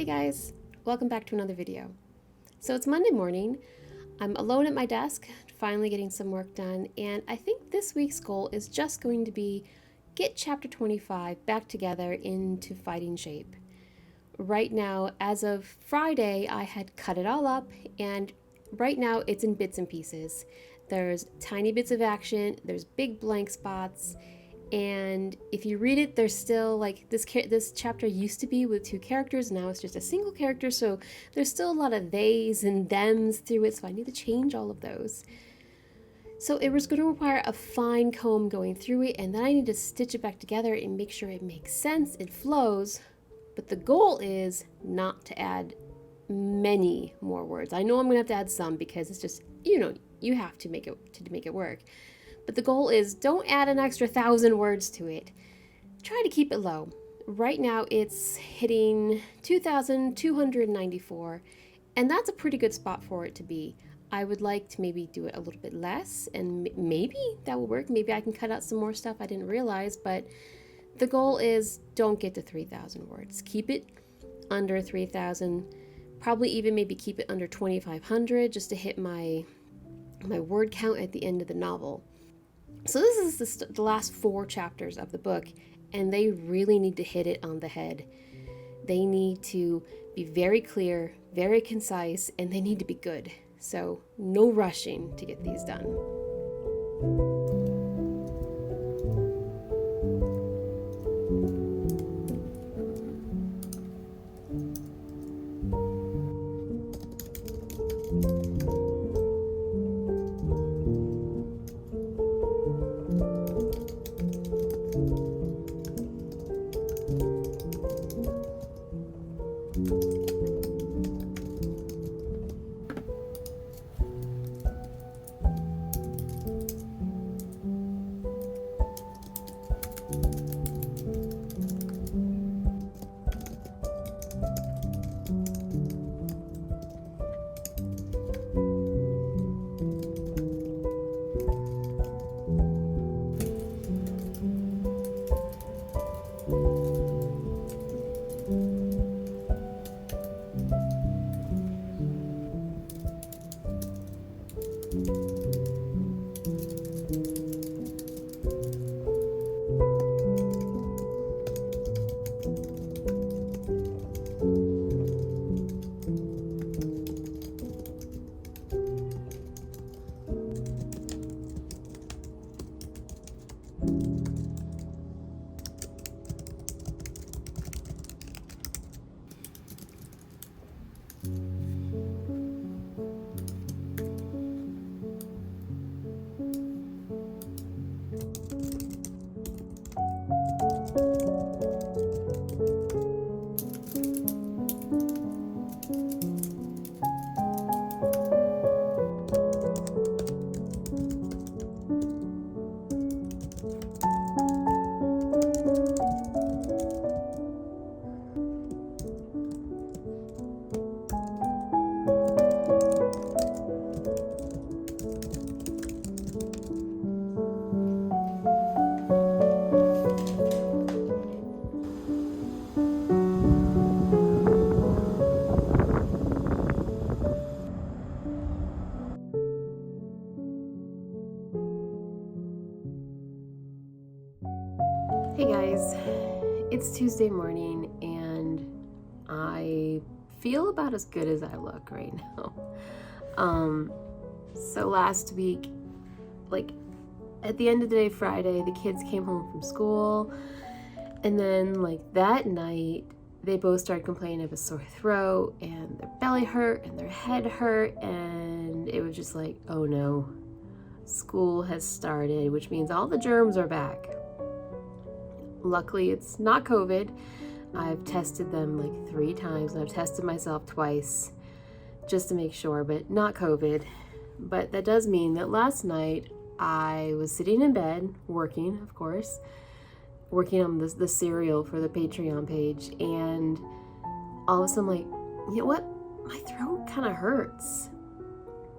guys, welcome back to another video. So it's Monday morning, I'm alone at my desk, finally getting some work done, and I think this week's goal is just going to be get chapter 25 back together into fighting shape. Right now, as of Friday, I had cut it all up, and right now it's in bits and pieces. There's tiny bits of action, there's big blank spots, and if you read it, there's still like this chapter used to be with two characters, now it's just a single character, so there's still a lot of theys and thems through it, so I need to change all of those. So it was going to require a fine comb going through it, and then I need to stitch it back together and make sure it makes sense, it flows. But the goal is not to add many more words. I know I'm going to have to add some because it's just, you have to make it work. But the goal is don't add an extra 1,000 words to it. Try to keep it low. Right now it's hitting 2,294, and that's a pretty good spot for it to be. I would like to maybe do it a little bit less, and maybe that will work. Maybe I can cut out some more stuff I didn't realize, but the goal is don't get to 3,000 words. Keep it under 3,000. Probably even maybe keep it under 2,500 just to hit my word count at the end of the novel. So this is the last 4 chapters of the book, and they really need to hit it on the head. They need to be very clear, very concise, and they need to be good. So no rushing to get these done. Hey guys, it's Tuesday morning and I feel about as good as I look right now. So last week, like at the end of the day, Friday, the kids came home from school, and then like that night, they both started complaining of a sore throat and their belly hurt and their head hurt, and it was just like, oh no, school has started, which means all the germs are back. Luckily, it's not COVID. I've tested them like 3 times, and I've tested myself twice just to make sure, but not COVID. But that does mean that last night I was sitting in bed, working, of course, working on the cereal for the Patreon page, and all of a sudden I'm like, you know what? My throat kind of hurts.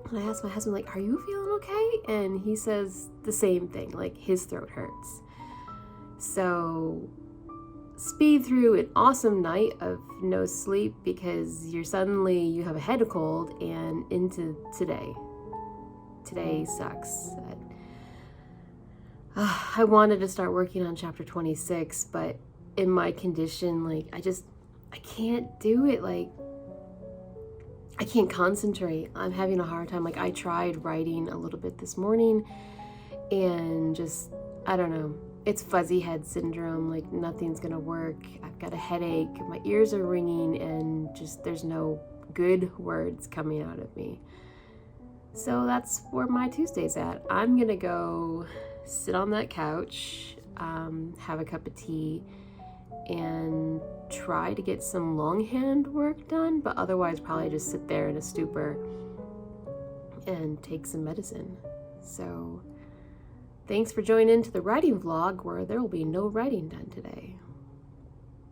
And I asked my husband, like, are you feeling okay? And he says the same thing, like his throat hurts. So speed through an awesome night of no sleep because you have a head cold and into today. Today sucks. I wanted to start working on chapter 26, but in my condition, like, I can't do it. Like, I can't concentrate. I'm having a hard time. Like, I tried writing a little bit this morning and just, I don't know. It's fuzzy head syndrome. Like, nothing's gonna work. I've got a headache. My ears are ringing and just there's no good words coming out of me. So that's where my Tuesday's at. I'm gonna go sit on that couch, have a cup of tea, and try to get some longhand work done, but otherwise probably just sit there in a stupor and take some medicine. So thanks for joining into the writing vlog where there will be no writing done today.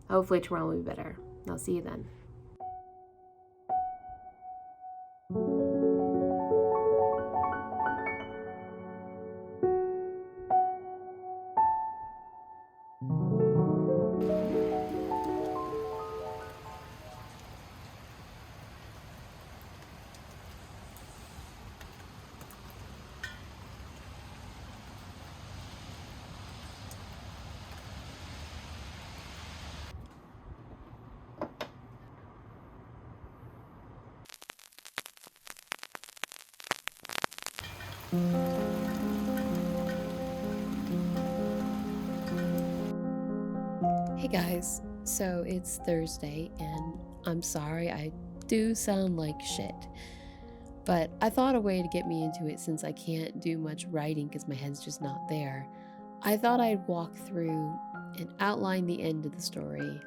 Hopefully tomorrow will be better. I'll see you then. Hey guys, so it's Thursday and I'm sorry I do sound like shit, but I thought a way to get me into it since I can't do much writing because my head's just not there. I thought I'd walk through and outline the end of the story.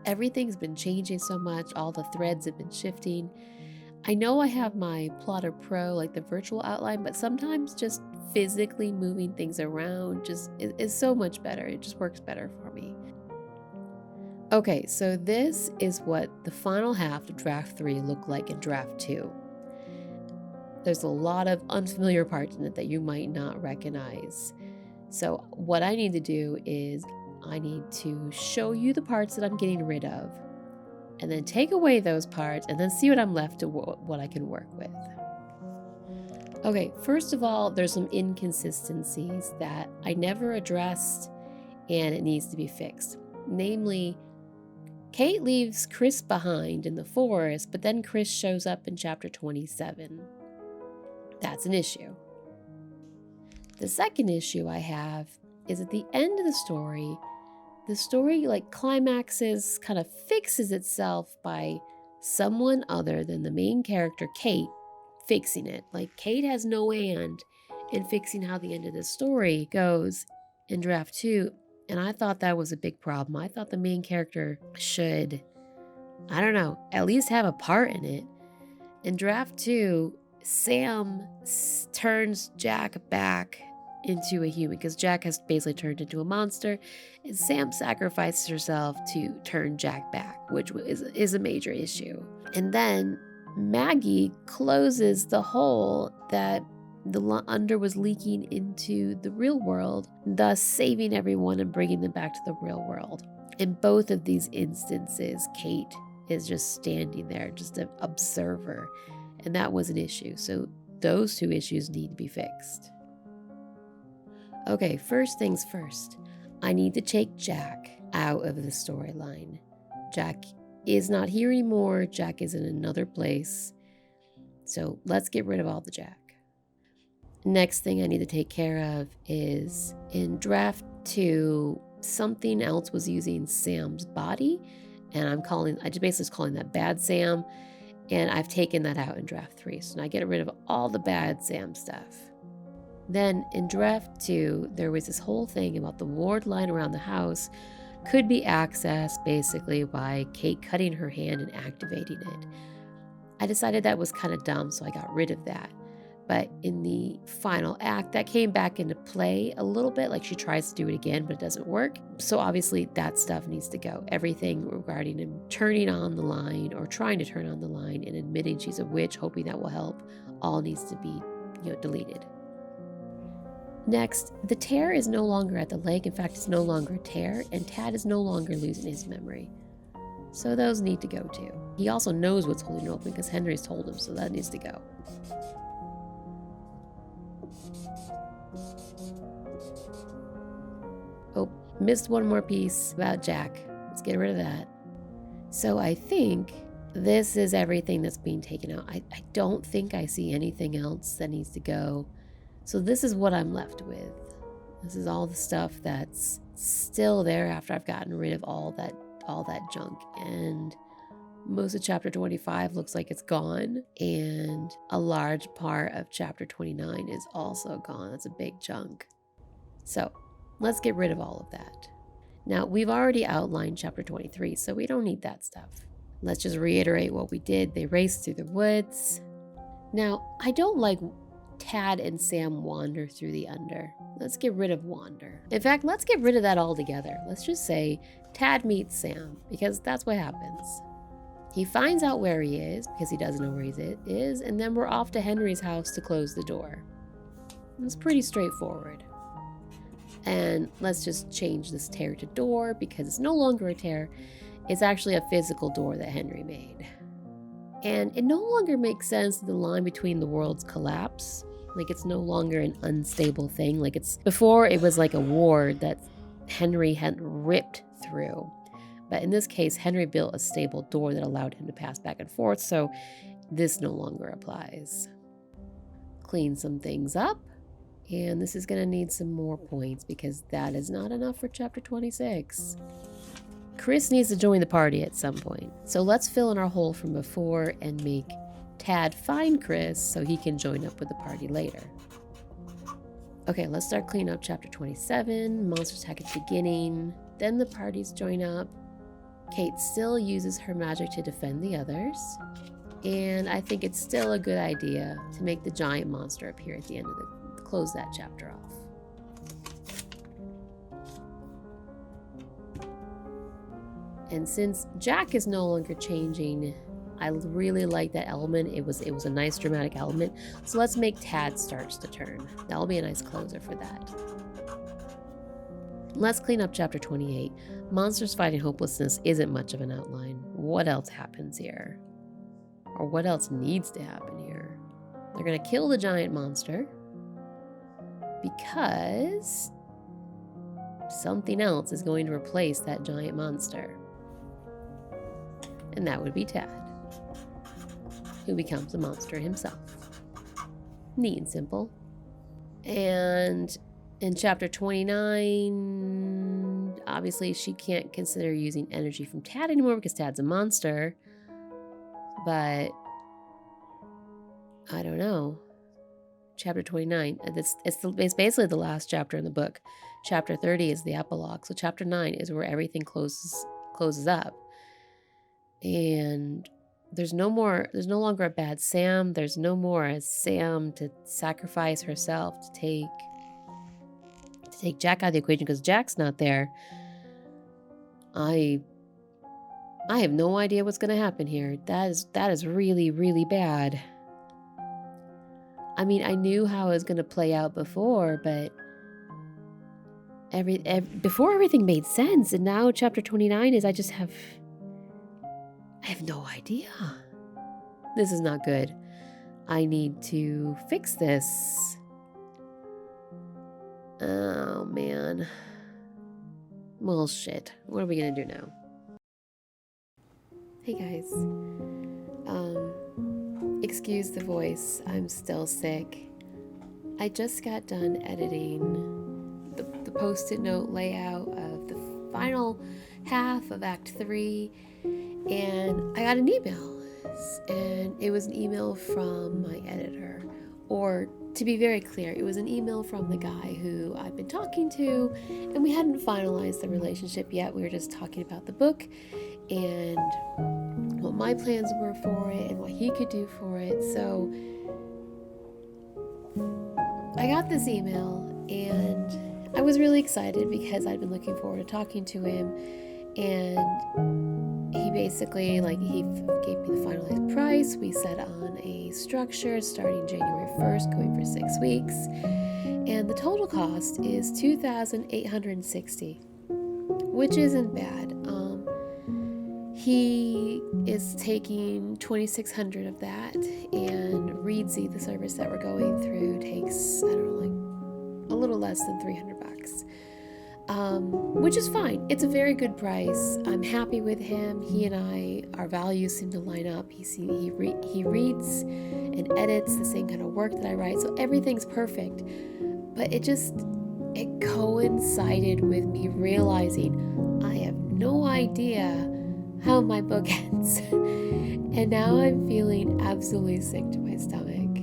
Everything's been changing so much, all the threads have been shifting. I know I have my Plotter Pro, like the virtual outline, but sometimes just physically moving things around just is so much better. It just works better for me. Okay, so this is what the final half of draft 3 looked like in draft 2. There's a lot of unfamiliar parts in it that you might not recognize. So what I need to do is I need to show you the parts that I'm getting rid of, and then take away those parts and then see what I'm left to what I can work with. Okay, first of all, there's some inconsistencies that I never addressed and it needs to be fixed. Namely, Kate leaves Chris behind in the forest, but then Chris shows up in chapter 27. That's an issue. The second issue I have is at the end of the story like climaxes, kind of fixes itself by someone other than the main character, Kate, fixing it. Like, Kate has no hand in fixing how the end of the story goes in draft 2, and I thought that was a big problem. I thought the main character should, I don't know, at least have a part in it. In draft 2, Sam turns Jack back into a human because Jack has basically turned into a monster, and Sam sacrifices herself to turn Jack back, which is a major issue. And then Maggie closes the hole that the under was leaking into the real world, thus saving everyone and bringing them back to the real world. In both of these instances, Kate is just standing there, just an observer, and that was an issue. So those two issues need to be fixed. Okay, first things first. I need to take Jack out of the storyline. Jack is not here anymore. Jack is in another place. So let's get rid of all the Jack. Next thing I need to take care of is in draft 2, something else was using Sam's body, and I just basically calling that bad Sam, and I've taken that out in draft 3. So now I get rid of all the bad Sam stuff. Then in draft 2, there was this whole thing about the ward line around the house could be accessed basically by Kate cutting her hand and activating it. I decided that was kind of dumb, so I got rid of that. But in the final act, that came back into play a little bit, like she tries to do it again, but it doesn't work. So obviously that stuff needs to go. Everything regarding him turning on the line or trying to turn on the line and admitting she's a witch, hoping that will help, all needs to be, deleted. Next, the tear is no longer at the leg. In fact, it's no longer a tear, and Tad is no longer losing his memory. So those need to go too. He also knows what's holding it open because Henry's told him, so that needs to go. Oh, missed one more piece about Jack. Let's get rid of that. So I think this is everything that's being taken out. I don't think I see anything else that needs to go. So this is what I'm left with. This is all the stuff that's still there after I've gotten rid of all that junk. And most of chapter 25 looks like it's gone. And a large part of chapter 29 is also gone. That's a big chunk. So let's get rid of all of that. Now, we've already outlined chapter 23, so we don't need that stuff. Let's just reiterate what we did. They raced through the woods. Now, I don't like Tad and Sam wander through the under. Let's get rid of wander. In fact, let's get rid of that altogether. Let's just say Tad meets Sam, because that's what happens. He finds out where he is, because he doesn't know where he is, and then we're off to Henry's house to close the door. It's pretty straightforward. And let's just change this tear to door, because it's no longer a tear. It's actually a physical door that Henry made. And it no longer makes sense that the line between the worlds collapse. Like, it's no longer an unstable thing. Like, it's before it was like a ward that Henry had ripped through. But in this case, Henry built a stable door that allowed him to pass back and forth, so this no longer applies. Clean some things up. And this is going to need some more points because that is not enough for chapter 26. Chris needs to join the party at some point. So let's fill in our hole from before and make Tad find Chris so he can join up with the party later. Okay, let's start cleaning up chapter 27. Monsters attack at the beginning. Then the parties join up. Kate still uses her magic to defend the others. And I think it's still a good idea to make the giant monster appear at the end of close that chapter off. And since Jack is no longer changing, I really like that element. It was a nice dramatic element. So let's make Tad starts to turn. That'll be a nice closer for that. Let's clean up chapter 28. Monsters fighting hopelessness isn't much of an outline. What else happens here? Or what else needs to happen here? They're going to kill the giant monster because something else is going to replace that giant monster. And that would be Tad, who becomes a monster himself. Neat and simple. And in chapter 29, obviously she can't consider using energy from Tad anymore because Tad's a monster. But I don't know. Chapter 29, it's basically the last chapter in the book. Chapter 30 is the epilogue. So chapter 9 is where everything closes up. And there's no longer a bad Sam. There's no more Sam to sacrifice herself to take Jack out of the equation because Jack's not there. I have no idea what's going to happen here. That is really, really bad. I mean, I knew how it was going to play out before, but before everything made sense, and now chapter 29 is I have no idea. This is not good. I need to fix this. Oh, man. Well, shit. What are we going to do now? Hey, guys. Excuse the voice. I'm still sick. I just got done editing the post-it note layout of the final half of Act 3, and I got an email. And it was an email from my editor. Or, to be very clear, it was an email from the guy who I've been talking to, and we hadn't finalized the relationship yet. We were just talking about the book and what my plans were for it and what he could do for it. So I got this email and I was really excited because I'd been looking forward to talking to him, and he basically, he gave me the finalized price. We set on a structure starting January 1st, going for 6 weeks. And the total cost is $2,860, which isn't bad. He is taking $2,600 of that, and Readsy, the service that we're going through, takes, I don't know, like a little less than $300, which is fine. It's a very good price. I'm happy with him. He and I, our values seem to line up. He reads and edits the same kind of work that I write, so everything's perfect. But it coincided with me realizing I have no idea how my book ends. And now I'm feeling absolutely sick to my stomach.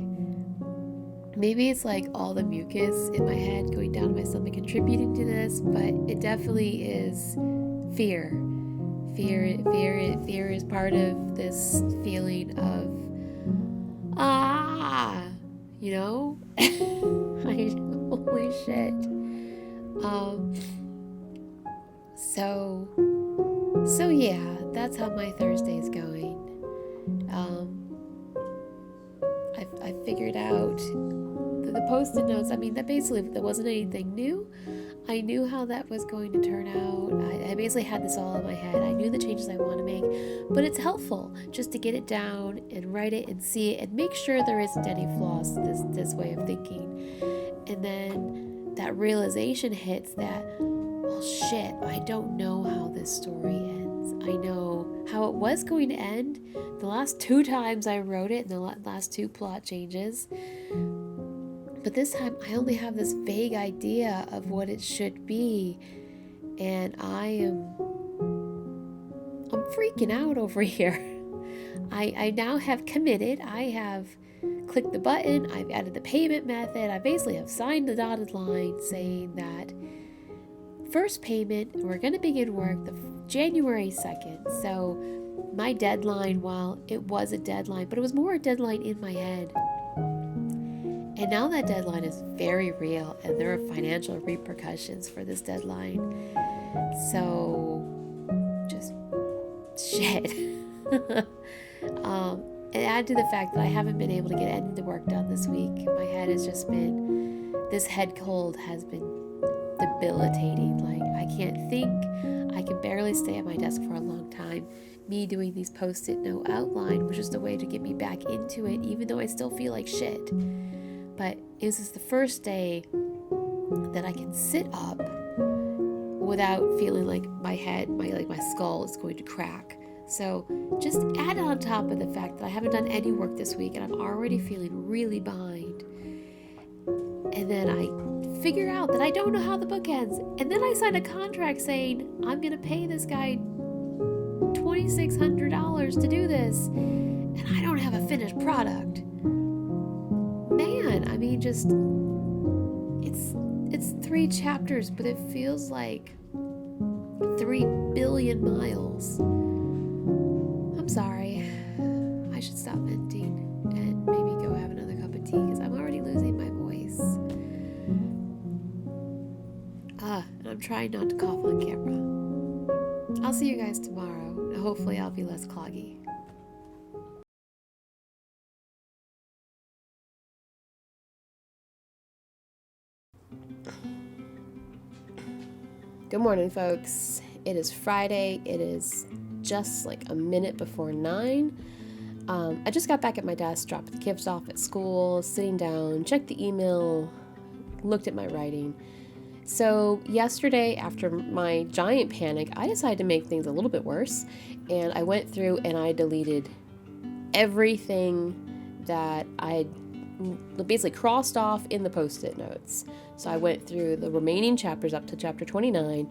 Maybe it's like all the mucus in my head going down my stomach contributing to this, but it definitely is fear. Fear is part of this feeling of, you know? Holy shit. So yeah, that's how my Thursday's going. I figured out the post-it notes. I mean, that wasn't anything new. I knew how that was going to turn out. I basically had this all in my head. I knew the changes I want to make, but it's helpful just to get it down and write it and see it and make sure there isn't any flaws to this way of thinking. And then that realization hits that, well, shit, I don't know how this story ends. I know how it was going to end the last 2 times I wrote it, and the last 2 plot changes. But this time I only have this vague idea of what it should be, and I'm freaking out over here. I now have committed. I have clicked the button. I've added the payment method. I basically have signed the dotted line saying that first payment, we're going to begin work the January 2nd. So my deadline, while it was a deadline, but it was more a deadline in my head. And now that deadline is very real, and there are financial repercussions for this deadline. So, just shit. And add to the fact that I haven't been able to get any of the work done this week. My head has just been, this head cold has been debilitating. Like, I can't think. I can barely stay at my desk for a long time. Me doing these post-it note outline was just a way to get me back into it, even though I still feel like shit. But this is the first day that I can sit up without feeling like my head, my skull is going to crack. So just add on top of the fact that I haven't done any work this week and I'm already feeling really behind. And then I figure out that I don't know how the book ends. And then I sign a contract saying I'm going to pay this guy $2,600 to do this. And I don't have a finished product. Man, I mean, just, it's 3 chapters, but it feels like 3 billion miles. I'm sorry. I should stop venting and maybe go have another cup of tea because I'm already losing my voice. And I'm trying not to cough on camera. I'll see you guys tomorrow. Hopefully I'll be less cloggy. Good morning, folks. It is Friday. It is just like a minute before 9. I just got back at my desk, dropped the kids off at school, sitting down, checked the email, looked at my writing. So yesterday, after my giant panic, I decided to make things a little bit worse, and I went through and I deleted everything that I had basically crossed off in the post-it notes. So I went through the remaining chapters up to chapter 29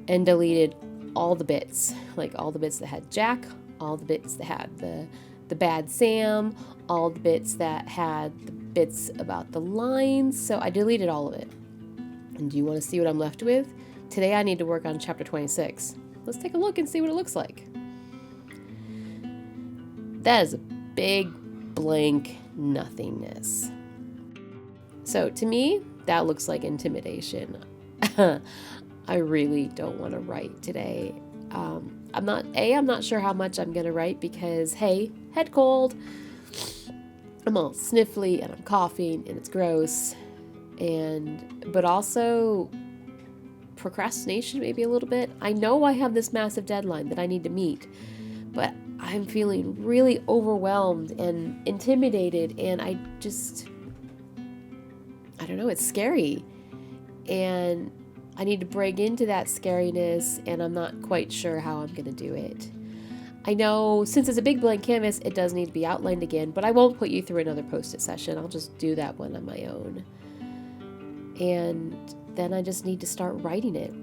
and deleted all the bits, like all the bits that had Jack, all the bits that had the bad Sam, all the bits that had the bits about the lines. So I deleted all of it. And do you want to see what I'm left with? Today I need to work on chapter 26. Let's take a look and see what it looks like. That is a big blank nothingness. So to me, that looks like intimidation. I really don't want to write today. I'm not sure how much I'm going to write because, hey, head cold. I'm all sniffly and I'm coughing and it's gross. but also procrastination maybe a little bit. I know I have this massive deadline that I need to meet, but I'm feeling really overwhelmed and intimidated, and I don't know, it's scary. And I need to break into that scariness, and I'm not quite sure how I'm going to do it. I know since it's a big blank canvas, it does need to be outlined again, but I won't put you through another post-it session. I'll just do that one on my own. And then I just need to start writing it.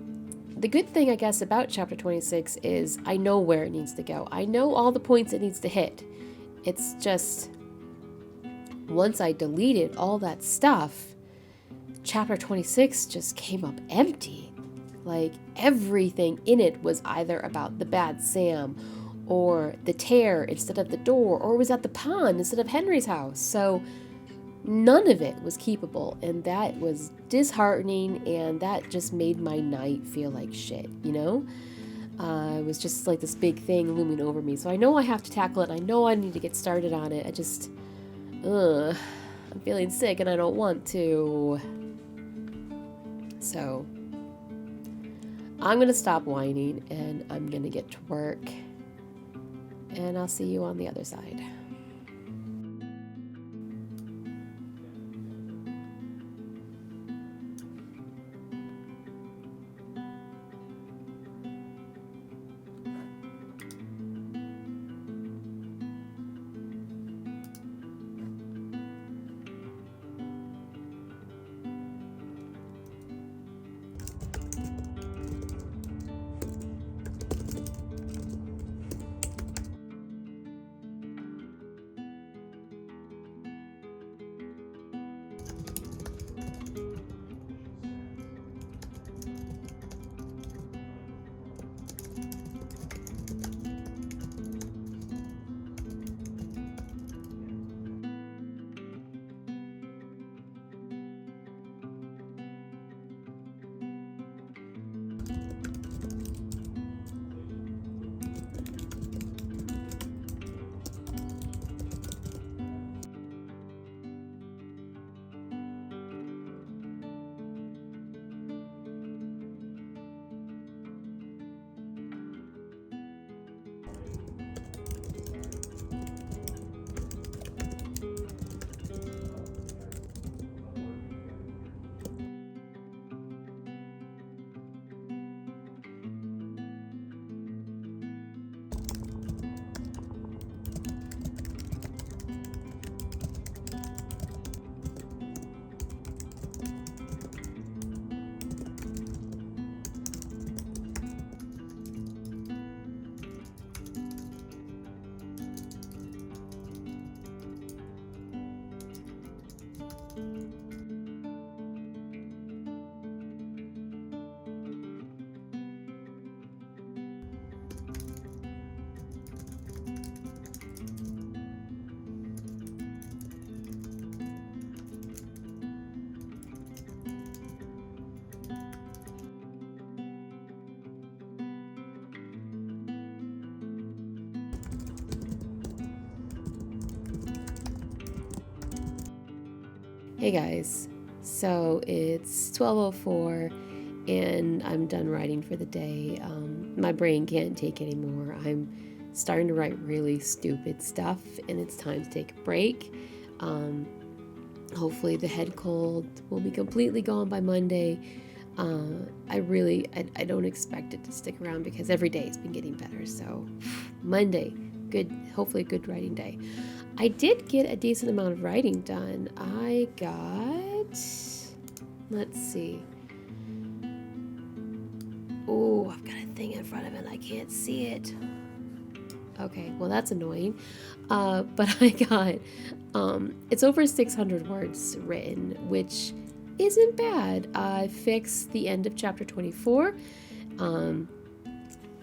The good thing, I guess, about chapter 26 is I know where it needs to go. I know all the points it needs to hit. It's just, once I deleted all that stuff, chapter 26 just came up empty. Like, everything in it was either about the bad Sam, or the tear instead of the door, or was at the pond instead of Henry's house. So none of it was keepable, and that was disheartening, and that just made my night feel like shit, you know? It was just like this big thing looming over me. So I know I have to tackle it. I know I need to get started on it. I'm feeling sick and I don't want to. So I'm going to stop whining and I'm going to get to work. And I'll see you on the other side. Hey guys, so it's 12:04 and I'm done writing for the day. My brain can't take anymore. I'm starting to write really stupid stuff and it's time to take a break. Hopefully the head cold will be completely gone by Monday. I don't expect it to stick around because every day it's been getting better. So Monday, hopefully a good writing day. I did get a decent amount of writing done. I got, let's see. Oh, I've got a thing in front of it. I can't see it. Okay, well that's annoying. But I got, it's over 600 words written, which isn't bad. I fixed the end of chapter 24.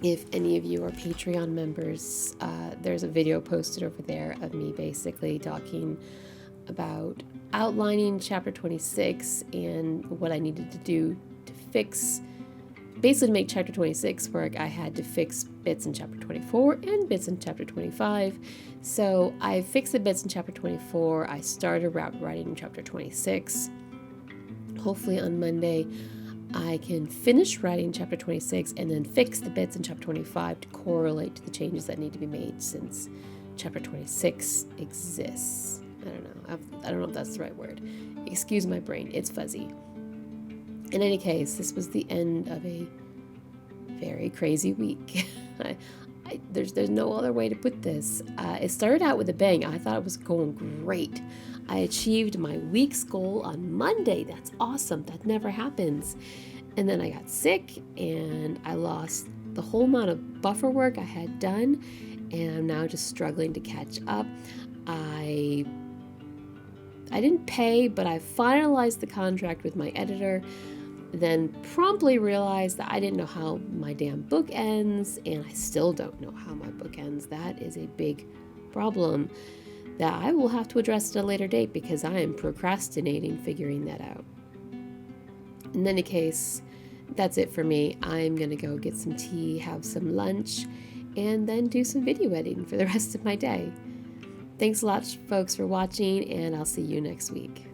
If any of you are Patreon members, there's a video posted over there of me basically talking about outlining chapter 26 and what I needed to do to fix, basically to make chapter 26 work. I had to fix bits in chapter 24 and bits in chapter 25. So I fixed the bits in chapter 24. I started writing chapter 26. Hopefully on Monday, I can finish writing chapter 26 and then fix the bits in chapter 25 to correlate to the changes that need to be made since chapter 26 exists. I don't know if that's the right word. Excuse my brain, it's fuzzy. In any case, this was the end of a very crazy week. There's no other way to put this. It started out with a bang. I thought it was going great. I achieved my week's goal on Monday. That's awesome. That never happens. And then I got sick and I lost the whole amount of buffer work I had done, and I'm now just struggling to catch up. I didn't pay, but I finalized the contract with my editor, then promptly realized that I didn't know how my damn book ends, and I still don't know how my book ends. That is a big problem that I will have to address at a later date because I am procrastinating figuring that out. In any case, that's it for me. I'm gonna go get some tea, have some lunch, and then do some video editing for the rest of my day. Thanks a lot, folks, for watching, and I'll see you next week.